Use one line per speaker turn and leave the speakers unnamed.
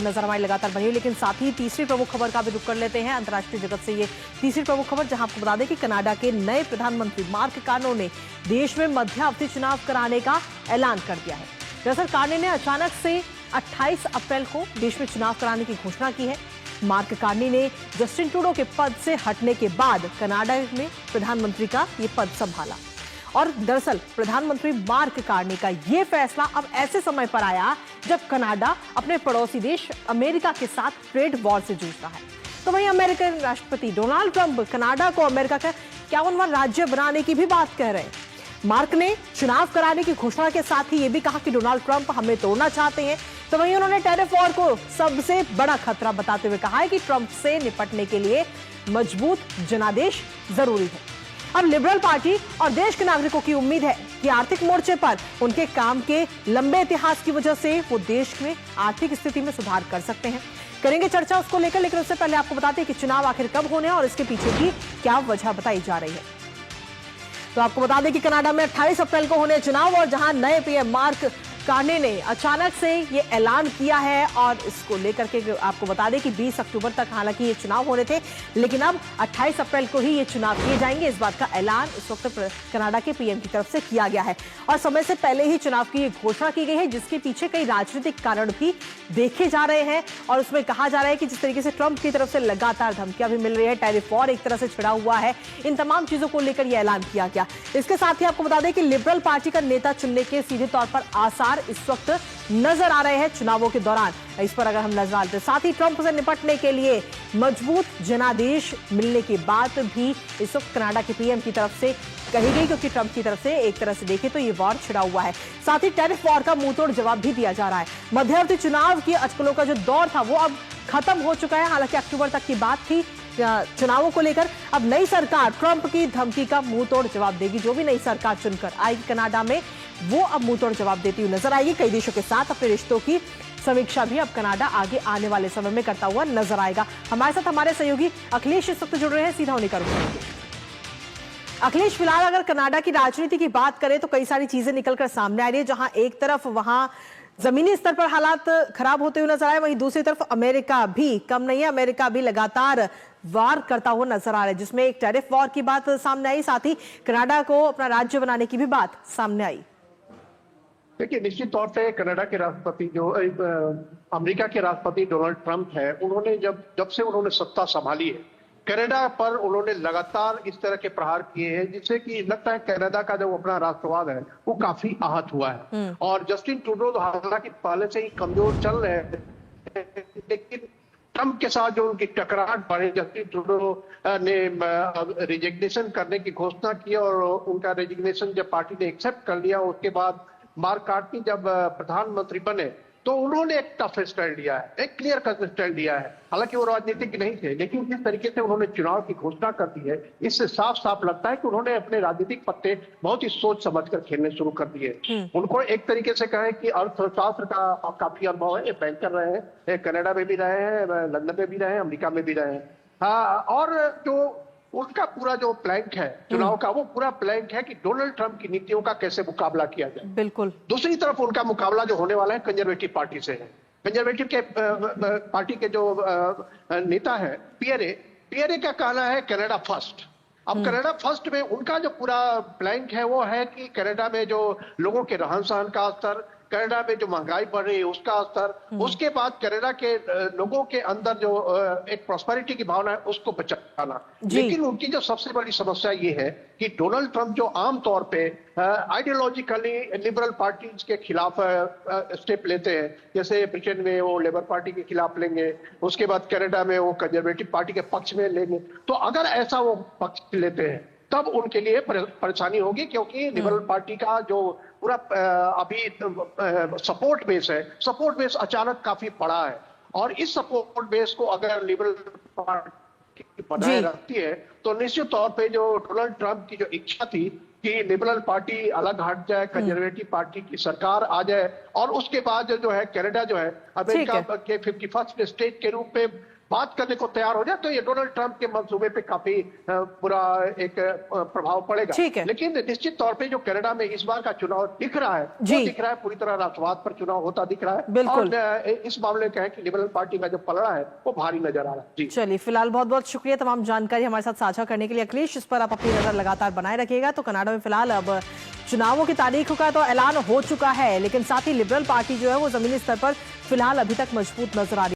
नजर हमारी लगातार बनी हुई, लेकिन साथ ही तीसरी प्रमुख खबर का भी रुख कर लेते हैं अंतर्राष्ट्रीय जगत से। ये तीसरी प्रमुख खबर, जहां आपको बता दें कि कनाडा के नए प्रधानमंत्री मार्क कार्ने ने देश में मध्यावधि चुनाव कराने का ऐलान कर दिया है। दरअसल कार्ने ने अचानक से 28 अप्रैल को देश में चुनाव कराने की घोषणा की है। मार्क कार्ने ने जस्टिन ट्रूडो के पद से हटने के बाद कनाडा में प्रधानमंत्री का ये पद संभाला। और दरअसल प्रधानमंत्री मार्क कार्ने का यह फैसला अब ऐसे समय पर आया जब कनाडा अपने पड़ोसी देश अमेरिका के साथ ट्रेड वॉर से जूझ रहा है। तो वहीं अमेरिकन राष्ट्रपति डोनाल्ड ट्रंप कनाडा को अमेरिका का 51वां राज्य बनाने की भी बात कह रहे हैं। मार्क ने चुनाव कराने की घोषणा के साथ ही यह भी कहा कि डोनाल्ड ट्रंप हमें तोड़ना चाहते हैं। तो वहीं उन्होंने टैरिफ वॉर को सबसे बड़ा खतरा बताते हुए कहा है कि ट्रंप से निपटने के लिए मजबूत जनादेश जरूरी है। अब लिबरल पार्टी और देश के नागरिकों की उम्मीद है कि आर्थिक मोर्चे पर उनके काम के लंबे इतिहास की वजह से वो देश में आर्थिक स्थिति में सुधार कर सकते हैं। करेंगे चर्चा उसको लेकर, लेकिन उससे पहले आपको बताते हैं कि चुनाव आखिर कब होने हैं और इसके पीछे की क्या वजह बताई जा रही है। तो आपको बता दें कि कनाडा में 28 अप्रैल को होने चुनाव, और जहां नए पीएम मार्क कार्ने ने अचानक से ये ऐलान किया है। और इसको लेकर के आपको बता दें कि 20 अक्टूबर तक हालांकि ये चुनाव होने थे, लेकिन अब 28 अप्रैल को ही ये चुनाव किए जाएंगे। इस बात का ऐलान इस वक्त कनाडा के पीएम की तरफ से किया गया है और समय से पहले ही चुनाव की घोषणा की गई है, जिसके पीछे कई राजनीतिक कारण भी देखे जा रहे हैं। और उसमें कहा जा रहा है कि जिस तरीके से ट्रंप की तरफ से लगातार धमकियां भी मिल रही है, टैरिफ वॉर एक तरह से छिड़ा हुआ है, इन तमाम चीजों को लेकर यह ऐलान किया गया। इसके साथ ही आपको बता दें कि लिबरल पार्टी का नेता चुनने के सीधे तौर पर आसार इस वक्त नजर आ रहे हैं चुनावों के दौरान। इस पर अगर हम नजर डालते, साथ ही ट्रंप से निपटने के लिए मजबूत जनादेश मिलने की बात भी इस वक्त कनाडा के पीएम की तरफ से कही गई, क्योंकि ट्रंप की तरफ से एक तरह से देखें तो ये वॉर छिड़ा हुआ है। साथ ही टैरिफ वॉर का मुंहतोड़ जवाब भी दिया जा रहा है। मध्यावधि चुनाव की अटकलों का जो दौर था वो अब खत्म हो चुका है। हालांकि अक्टूबर तक की बात थी चुनावों को लेकर। अब नई सरकार ट्रंप की धमकी का मुंहतोड़ जवाब देगी। जो भी नई सरकार चुनकर आएगी कनाडा में, वो अब मुंहतोड़ जवाब देती हुई नजर आएगी। कई देशों के साथ अपने रिश्तों की समीक्षा भी अब कनाडा आगे आने वाले समय में करता हुआ नजर आएगा। हमारे साथ हमारे सहयोगी अखिलेश इस वक्त जुड़ रहे हैं, सीधा उन्हीं का रुख करेंगे। अखिलेश, फिलहाल अगर कनाडा की राजनीति की बात करें तो कई सारी चीजें निकलकर सामने आ रही है। जहां एक तरफ वहां जमीनी स्तर पर हालात खराब होते हुए नजर आए, वहीं दूसरी तरफ अमेरिका भी कम नहीं है। अमेरिका भी लगातार वार करता हुआ नजर आ रहा है, जिसमें एक टैरिफ वॉर की बात सामने आई, साथ ही कनाडा को अपना राज्य बनाने की भी बात सामने आई।
देखिए, निश्चित तौर पे कनाडा के राष्ट्रपति जो अमेरिका के राष्ट्रपति डोनाल्ड ट्रंप है, उन्होंने जब से उन्होंने सत्ता संभाली है, कनाडा पर उन्होंने लगातार इस तरह के प्रहार किए हैं, जिससे कि लगता है कनाडा का जो अपना राष्ट्रवाद है वो काफी आहत हुआ है। और जस्टिन ट्रूडो हालांकि पहले से ही कमजोर चल रहे हैं, लेकिन ट्रंप के साथ जो उनकी टकराहट बढ़ी, जस्टिन ट्रूडो ने रिजिग्नेशन करने की घोषणा की और उनका रेजिग्नेशन जब पार्टी ने एक्सेप्ट कर लिया, उसके बाद मार्क कार्ने जब प्रधानमंत्री बने तो उन्होंने एक टफ स्टैंड लिया है, एक क्लियर कट स्टैंड लिया है। हालांकि वो राजनीतिक नहीं थे, लेकिन जिस तरीके से उन्होंने चुनाव की घोषणा कर दी है, इससे साफ साफ लगता है कि उन्होंने अपने राजनीतिक पत्ते बहुत ही सोच समझकर खेलने शुरू कर दिए। उनको एक तरीके से कहें कि अर्थशास्त्र का काफी अनुभव है, ये बैंकर रहे हैं, कनाडा में भी रहे हैं, लंदन में भी रहे हैं, अमेरिका में भी रहे हैं। और जो उनका पूरा जो प्लान है चुनाव का, वो पूरा प्लान है कि डोनाल्ड ट्रंप की नीतियों का कैसे मुकाबला किया जाए।
बिल्कुल।
दूसरी तरफ उनका मुकाबला जो होने वाला है कंजर्वेटिव पार्टी से है। कंजर्वेटिव के पार्टी के जो नेता है पियरे का कहना है कनाडा फर्स्ट। अब कनाडा फर्स्ट में उनका जो पूरा प्लान है वो है कि कनाडा में जो लोगों के रहन सहन का स्तर, कनाडा में जो महंगाई बढ़ रही है उसका स्तर, उसके बाद कनाडा के लोगों के अंदर जो एक प्रॉस्पेरिटी की भावना है उसको बचाना। लेकिन उनकी जो सबसे बड़ी समस्या ये है कि डोनाल्ड ट्रंप जो आमतौर पे आइडियोलॉजिकली लिबरल पार्टीज के खिलाफ स्टेप लेते हैं, जैसे ब्रिटेन में वो लेबर पार्टी के खिलाफ लेंगे, उसके बाद कनाडा में वो कंजर्वेटिव पार्टी के पक्ष में लेंगे। तो अगर ऐसा वो पक्ष लेते हैं तब उनके लिए परेशानी होगी, क्योंकि लिबरल पार्टी का जो पूरा अभी सपोर्ट बेस है, सपोर्ट बेस अचानक काफी बड़ा है। और इस सपोर्ट बेस को अगर लिबरल पार्टी बनाए रखती है तो निश्चित तौर पे जो डोनाल्ड ट्रंप की जो इच्छा थी कि लिबरल पार्टी अलग हट जाए, कंजर्वेटिव पार्टी की सरकार आ जाए, और उसके बाद जो है कनाडा जो है अमेरिका के 51st स्टेट के रूप में बात करने को तैयार हो जाए तो ये डोनाल्ड ट्रंप के मंसूबे पे काफी बुरा एक प्रभाव पड़ेगा।
ठीक है।
लेकिन निश्चित तौर पे जो कनाडा में इस बार का चुनाव दिख रहा है,
जी।
वो दिख रहा है पूरी तरह राष्ट्रवाद पर चुनाव होता दिख रहा है।
बिल्कुल।
और इस मामले का है कि लिबरल पार्टी का जो पलड़ा है वो भारी नजर आ रहा है। जी
चलिए, फिलहाल बहुत बहुत शुक्रिया तमाम जानकारी हमारे साथ साझा करने के लिए अखिलेश। इस पर आप अपनी नजर लगातार बनाए रखिएगा। तो कनाडा में फिलहाल अब चुनावों की तारीख का तो ऐलान हो चुका है, लेकिन साथ ही लिबरल पार्टी जो है वो जमीनी स्तर पर फिलहाल अभी तक मजबूत नजर आ रही है।